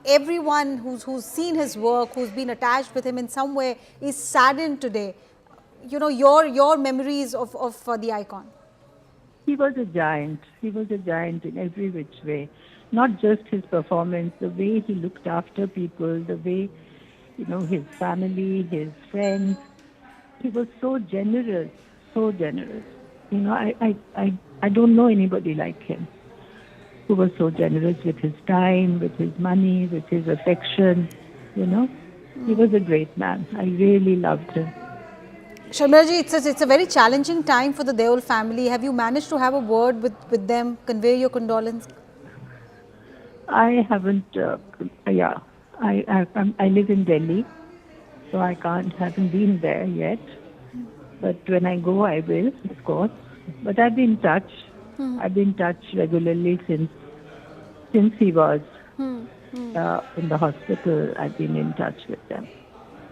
everyone who's seen his work, who's been attached with him in some way, is saddened today. You know, your memories of the icon. He was a giant. He was a giant in every which way. Not just his performance, the way he looked after people, the way, you know, his family, his friends. He was so generous, so generous. You know, I don't know anybody like him who was so generous with his time, with his money, with his affection. You know, he was a great man. I really loved him. Sharmila it's a very challenging time for the Deol family. Have you managed to have a word with them, convey your condolences? I haven't. Yeah, I live in Delhi, so I haven't been there yet. But when I go, I will, of course. But I've been in touch. I've been in touch regularly since he was in the hospital. I've been in touch with them.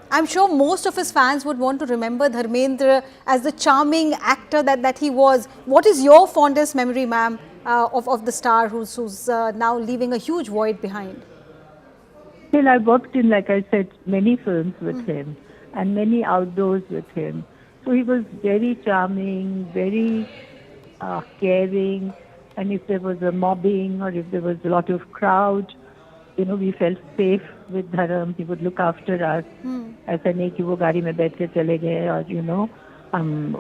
I'm sure most of his fans would want to remember Dharmendra as the charming actor that he was. What is your fondest memory, ma'am, of the star who's now leaving a huge void behind? Well, I worked in, like I said, many films with him and many outdoors with him. So he was very charming, very caring. And if there was a mobbing or if there was a lot of crowd, you know, we felt safe with Dharam. He would look after us. ऐसा नहीं कि वो गाड़ी में बैठ के चले गए और हम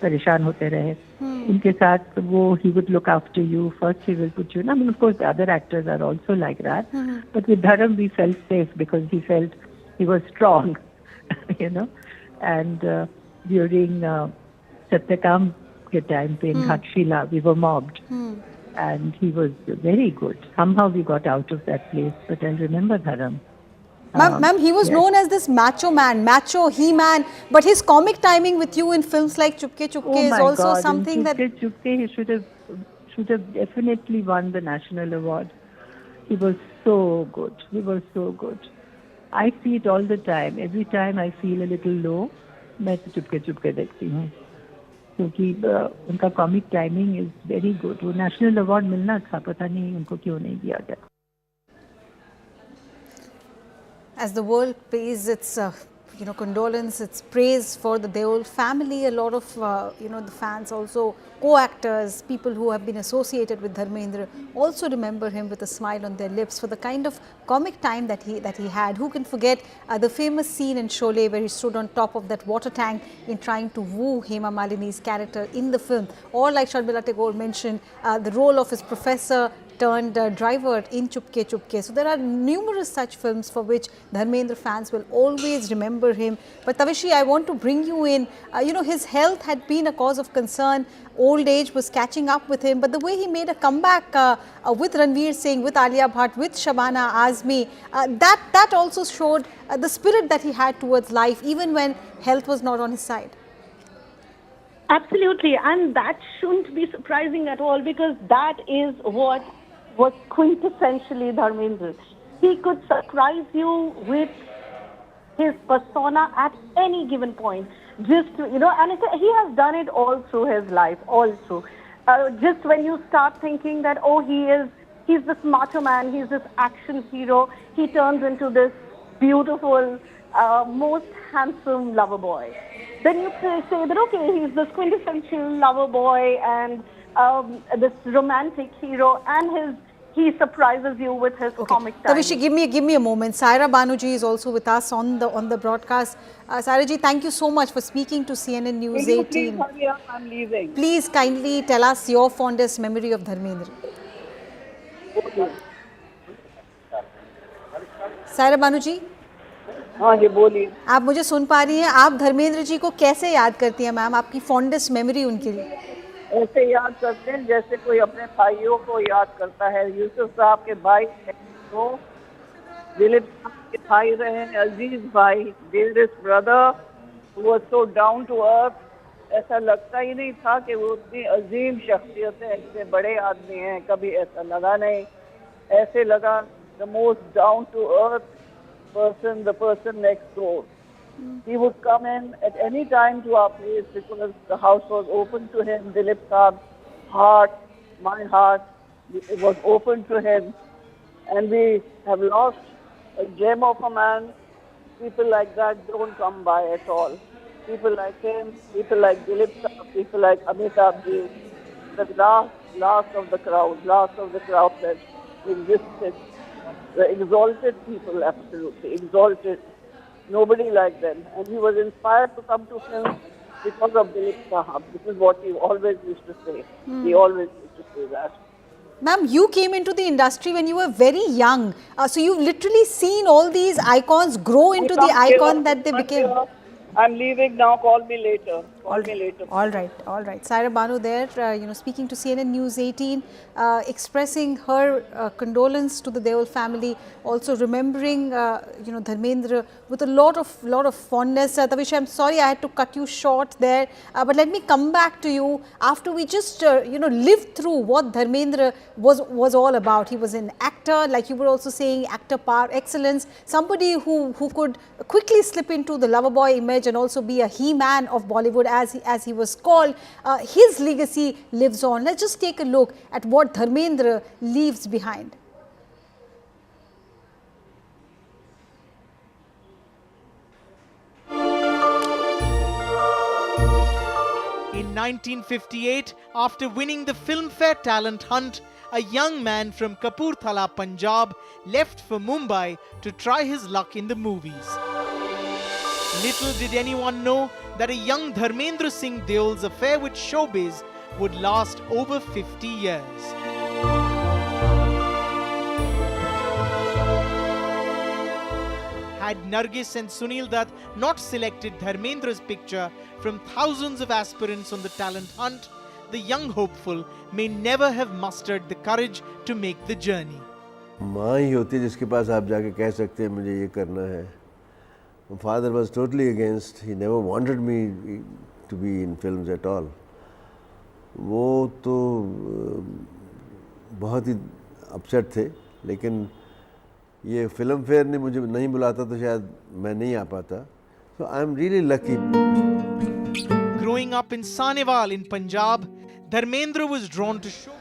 परेशान होते रहे. उनके साथ वो he would look after you. First he will put you. I mean, of course, the other actors are also like that. But with Dharam we felt safe because he felt he was strong, you know. And during Satyakam ke time pe in Ghatshila we were mobbed. And he was very good. Somehow we got out of that place, but I remember Dharam. Ma'am, he was known as this macho man, macho he-man, but his comic timing with you in films like Chupke Chupke is also something that... In Chupke Chupke, he should have definitely won the national award. He was so good. He was so good. I see it all the time. Every time I feel a little low, मैं तो Chupke Chupke देखती हूँ. क्योंकि उनका comic timing is very good. वो national award मिलना था, पता नहीं उनको क्यों नहीं दिया गया. As the world pays its condolence, its praise for the Deol family, a lot of the fans, also co-actors, people who have been associated with Dharmendra, also remember him with a smile on their lips for the kind of comic time that he had. Who can forget the famous scene in Sholay where he stood on top of that water tank in trying to woo Hema Malini's character in the film, or like Sharmila Tagore mentioned, the role of his professor turned driver in Chupke Chupke. So there are numerous such films for which Dharmendra fans will always remember him. But Tavishi, I want to bring you in. His health had been a cause of concern. Old age was catching up with him. But the way he made a comeback with Ranveer Singh, with Alia Bhatt, with Shabana Azmi, that also showed the spirit that he had towards life, even when health was not on his side. Absolutely, and that shouldn't be surprising at all, because that is what was quintessentially Dharmendra. He could surprise you with his persona at any given point. Just, and he has done it all through his life also. Just when you start thinking that, he's this macho man, he's this action hero, he turns into this beautiful, most handsome lover boy. Then you say that, okay, he's this quintessential lover boy and this romantic hero, and he surprises you with his comic timing. Tavishi, give me a moment. Saira Banuji is also with us on the broadcast. Saira ji, thank you so much for speaking to CNN News 18. Please hurry up, I'm leaving. Please kindly tell us your fondest memory of Dharmendra. Saira Banuji? हाँ जी बोलिए. आप मुझे सुन पा रही हैं? आप धर्मेंद्र जी को कैसे याद करती हैं मैम? आपकी फॉन्डेस्ट मेमोरी उनके लिए? ऐसे याद करते हैं जैसे कोई अपने भाइयों को याद करता है. यूसुफ साहब के भाई तो दिलीप साहब के भाई रहे, अजीज भाई, dearest brother who was so down to earth. ऐसा लगता ही नहीं था कि वो उतनी अजीम शख्सियत है, इतने बड़े आदमी हैं. कभी ऐसा लगा नहीं. ऐसे लगा the most down to earth person, the person next door. He would come in at any time to our place because the house was open to him. Dilip Saab's heart, my heart, it was open to him. And we have lost a gem of a man. People like that don't come by at all. People like him, people like Dilip, people like Amitabh ji, the last of the crowd that existed. The exalted people, absolutely exalted. Nobody like them. And he was inspired to come to film because of Dilip Sahab. This is what he always used to say. He always used to say that. Ma'am, you came into the industry when you were very young. So you've literally seen all these icons grow into the icon that they became. I'm leaving now. Call me later. Call me later. All right. Saira Banu there, speaking to CNN News 18, expressing her condolence to the Deol family, also remembering, Dharmendra with a lot of fondness. Tavish, I'm sorry I had to cut you short there, but let me come back to you after we just, lived through what Dharmendra was all about. He was an actor, like you were also saying, actor par excellence, somebody who could quickly slip into the lover boy image and also be a he-man of Bollywood as he was called. His legacy lives on. Let's just take a look at what Dharmendra leaves behind. In 1958, after winning the Filmfare Talent Hunt, a young man from Kapurthala, Punjab, left for Mumbai to try his luck in the movies. Little did anyone know that a young Dharmendra Singh Deol's affair with showbiz would last over 50 years. Had Nargis and Sunil Dutt not selected Dharmendra's picture from thousands of aspirants on the talent hunt, the young hopeful may never have mustered the courage to make the journey. माँ ही होती है जिसके पास आप जाके कह सकते हैं मुझे ये करना है. My father was totally against. He never wanted me to be in films at all. वो तो बहुत ही अपसेट थे, लेकिन ये फिल्म फेयर ने मुझे नहीं बुलाता तो शायद मैं नहीं आ पाता. So I'm really lucky. Growing up in Saneval in Punjab, Dharmendra was drawn to show.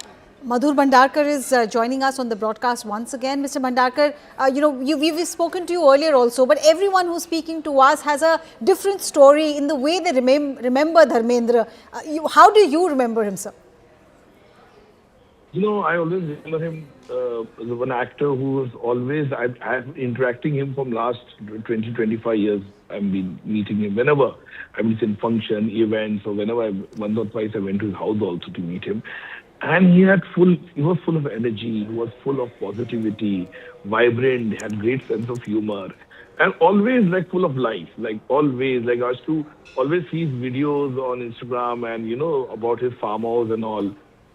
Madhur Bhandarkar is joining us on the broadcast once again. Mr. Bhandarkar, we've spoken to you earlier also, but everyone who's speaking to us has a different story in the way they remember Dharmendra. How do you remember him, sir? I always remember him as one actor who was always, I've interacting him from last 20-25 years. I've been meeting him whenever I've been in function, events, or whenever once or twice I went to his house also to meet him. And he was full of energy, he was full of positivity, vibrant, had great sense of humor, and always full of life, always, I used to always see his videos on Instagram and, about his farmhouse and all.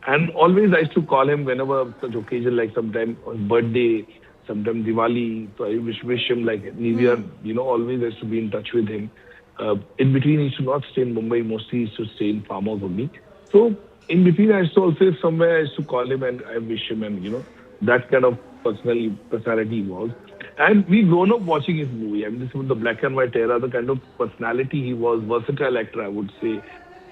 And always I used to call him whenever such occasion, like sometime on birthday, sometime Diwali, so I wish him New Year, always I used to be in touch with him. In between, he used to not stay in Mumbai, mostly he used to stay in farmhouse only. So, in between, I used to also, somewhere I used to call him and I wish him and, that kind of personality he was. And we grown up watching his movie. I mean, this was the black and white era, the kind of personality he was, versatile actor, I would say.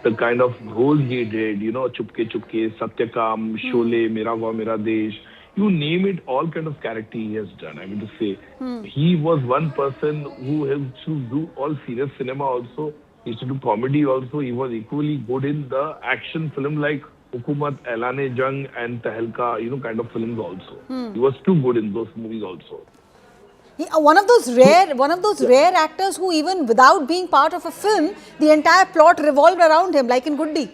The kind of roles he did, Chupke Chupke, Satyakam, Sholay, Mera Gaon, Mera Desh, you name it, all kind of character he has done. I mean to say, he was one person who used to do all serious cinema also. He used to do comedy also. He was equally good in the action film like Hukumat, Ailane Jang and Tehelka, kind of films also. He was too good in those movies also. One of those rare actors who even without being part of a film, the entire plot revolved around him, like in Guddi.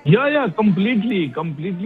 Yeah, completely.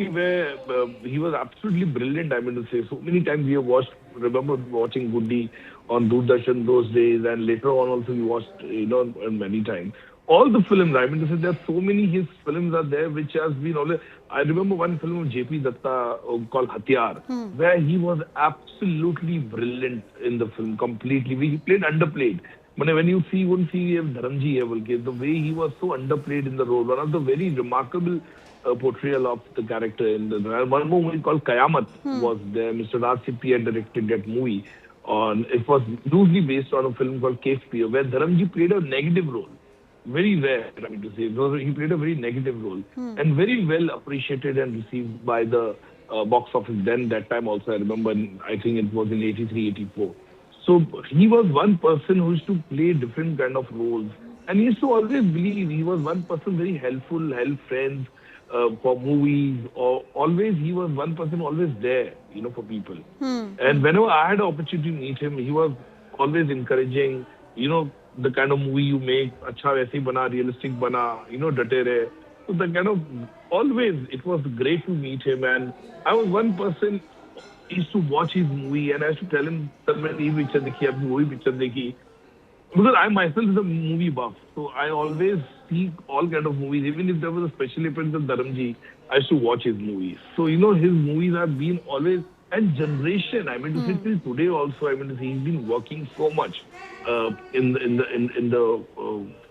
Where he was absolutely brilliant. I mean to say, so many times we have remember watching Guddi on Doordarshan those days, and later on also we watched, many times. All the films, I mean to say, there are so many his films are there which has been always. I remember one film of J.P. Datta called Hatiyar, where he was absolutely brilliant in the film, completely. He played underplayed. When you see, you won't see Dharamji, the way he was so underplayed in the role. One of the very remarkable portrayal of the character in the one more movie called Qayamat was there. Mr. Raj Sippy had directed that movie. It was loosely based on a film called Cave Fear, where Dharamji played a negative role. Very rare, I mean to say. He played a very negative role and very well appreciated and received by the box office then, that time also I remember, I think it was in 83, 84. So he was one person who used to play different kind of roles. And he used to always believe, he was one person very helpful, help friends for movies, or always, he was one person always there, for people. And whenever I had an opportunity to meet him, he was always encouraging, the kind of movie you make, acha waise bana, realistic bana, date rahe. So the kind of, always, it was great to meet him. And I was one person, used to watch his movie and I used to tell him, Salman, ye picture dekhi, aapni wo picture dekhi. Because I myself is a movie buff, so I always see all kind of movies. Even if there was a special appearance of Dharamji, I used to watch his movies. So his movies have been always, and generation. I mean to say till today also. I mean to say he's been working so much in the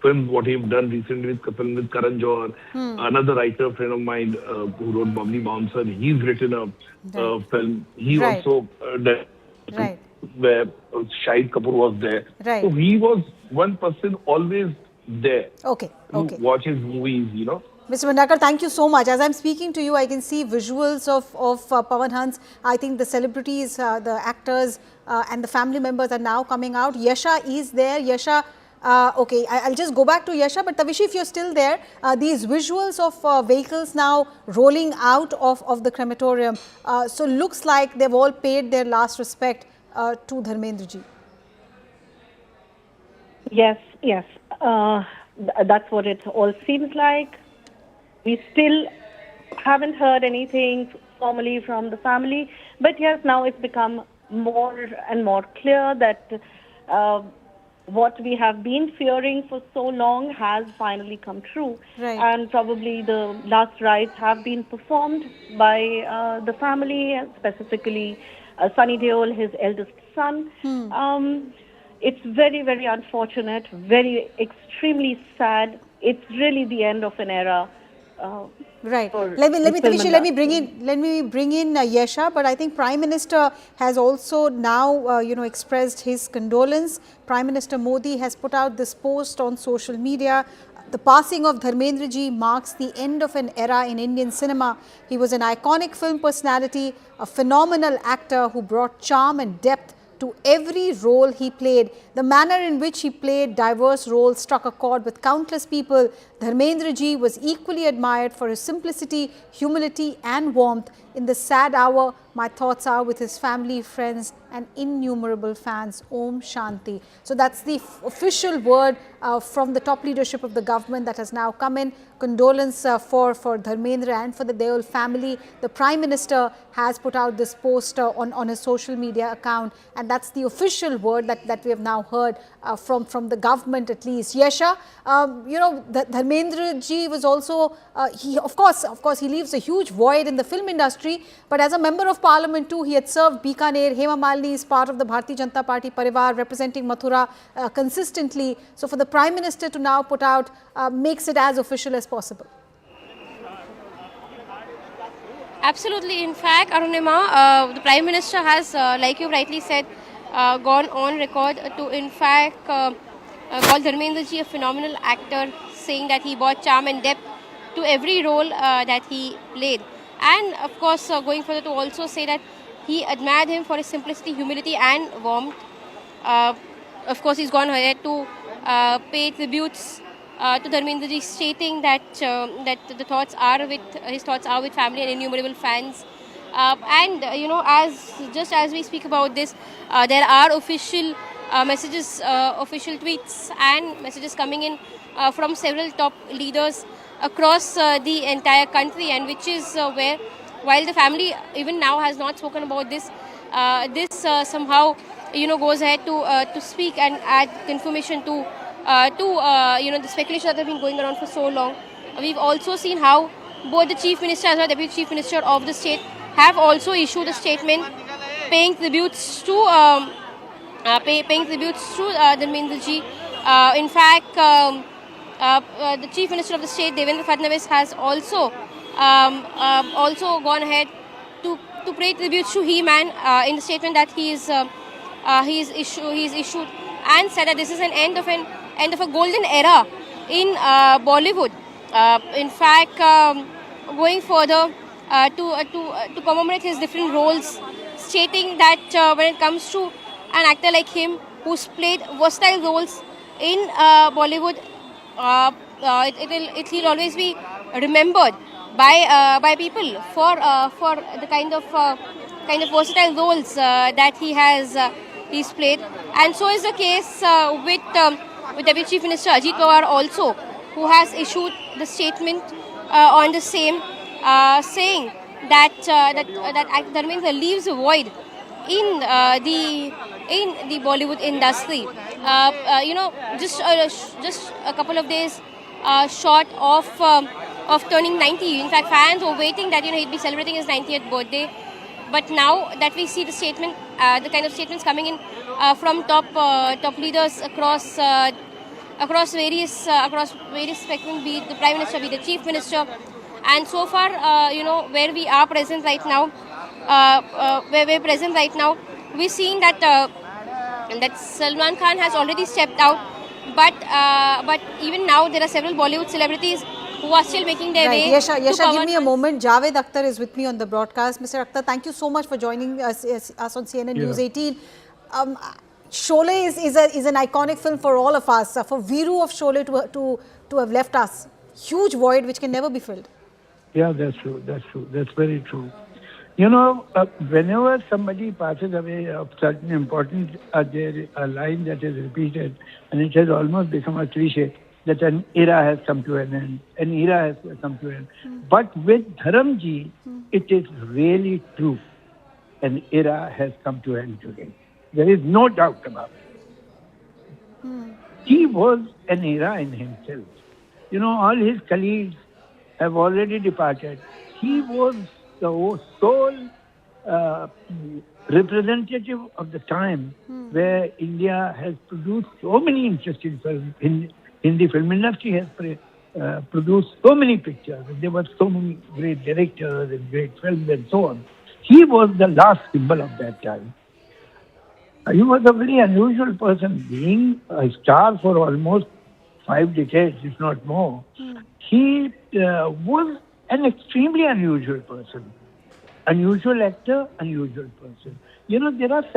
film what he've done recently with Karan Johar, another writer friend of mine who wrote Bubbly Bouncer. He's written a film. He also where Shahid Kapoor was there. Right. So he was one person always there. Okay. To watch his movies, Mr. Bhandakar, thank you so much. As I'm speaking to you, I can see visuals of Pawan Hans. I think the celebrities, the actors and the family members are now coming out. Yasha is there. Yasha, okay, I'll just go back to Yasha. But Tavishi, if you're still there, these visuals of vehicles now rolling out of the crematorium. So looks like they've all paid their last respect to Dharmendra ji. Yes. That's what it all seems like. We still haven't heard anything formally from the family, but yes, now it's become more and more clear that what we have been fearing for so long has finally come true. Right. And probably the last rites have been performed by the family, specifically Sunny Deol, his eldest son. It's very, very unfortunate, very extremely sad. It's really the end of an era. Right. Let me bring in Yasha. But I think Prime Minister has also now expressed his condolence. Prime Minister Modi has put out this post on social media. The passing of Dharmendra ji marks the end of an era in Indian cinema. He was an iconic film personality, a phenomenal actor who brought charm and depth to every role he played. The manner in which he played diverse roles struck a chord with countless people. Dharmendra ji was equally admired for his simplicity, humility and warmth. In the sad hour, my thoughts are with his family, friends and innumerable fans. Om Shanti. So that's the official word from the top leadership of the government that has now come in. Condolence for Dharmendra and for the Deol family. The Prime Minister has put out this post on his social media account, and that's the official word that we have now heard from the government at least. Yasha, Dharmendra ji was also, of course he leaves a huge void in the film industry, but as a member of parliament too, he had served Bikaner. Hema Malini is part of the Bharatiya Janata Party Parivar, representing Mathura consistently. So for the Prime Minister to now put out makes it as official as possible. Absolutely. In fact, Arunima, the Prime Minister has, like you rightly said, gone on record to in fact call Dharmendra ji a phenomenal actor, saying that he brought charm and depth to every role that he played. And of course, going further to also say that he admired him for his simplicity, humility and warmth. Of course, he's gone ahead to pay tributes to Dharmendra ji, stating that that his thoughts are with family and innumerable fans. And as we speak about this, there are official messages, official tweets and messages coming in from several top leaders across the entire country, and which is where, while the family even now has not spoken about this, somehow goes ahead to speak and add confirmation to the speculation that have been going around for so long. We've also seen how both the Chief Minister as well as the Deputy Chief Minister of the state have also issued a statement paying tributes to Dharmendra ji. In fact, the Chief Minister of the state, Devendra Fadnavis, has also gone ahead to pay tributes to him, and in the statement that he's issued and said that this is an end of a golden era in Bollywood. In fact, going further, to commemorate his different roles, stating that when it comes to an actor like him who's played versatile roles in Bollywood, he'll always be remembered by people for the kind of versatile roles that he's played, and so is the case with Deputy Chief Minister Ajit Pawar also, who has issued the statement on the same, saying that Dharmendra leaves a void in the Bollywood industry. Just a couple of days short of turning 90. In fact, fans were waiting that he'd be celebrating his 90th birthday. But now that we see the statement, the kind of statements coming in from top leaders across various spectrum, be it the Prime Minister, be it the Chief Minister, and so far, where we are present right now, we're seeing that Salman Khan has already stepped out, but even now there are several Bollywood celebrities who are still making their way. Yasha, give me a moment. Javed Akhtar is with me on the broadcast. Mr. Akhtar, thank you so much for joining us on CNN News 18. Sholay is an iconic film for all of us. For Viru of Sholay to have left us, huge void which can never be filled. Yeah, that's true. That's very true. Whenever somebody passes away of certain importance, there a line that is repeated, and it has almost become a cliche, that an era has come to an end. An era has come to an end. But with Dharamji, it is really true. An era has come to an end today. There is no doubt about it. He was an era in himself. All his colleagues have already departed. He was the sole representative of the time where India has produced so many interesting films. Hindi film industry has produced so many pictures. There were so many great directors and great films and so on. He was the last symbol of that time. He was a very unusual person, being a star for almost 5 decades, if not more. He was an extremely unusual person. Unusual actor, unusual person. There are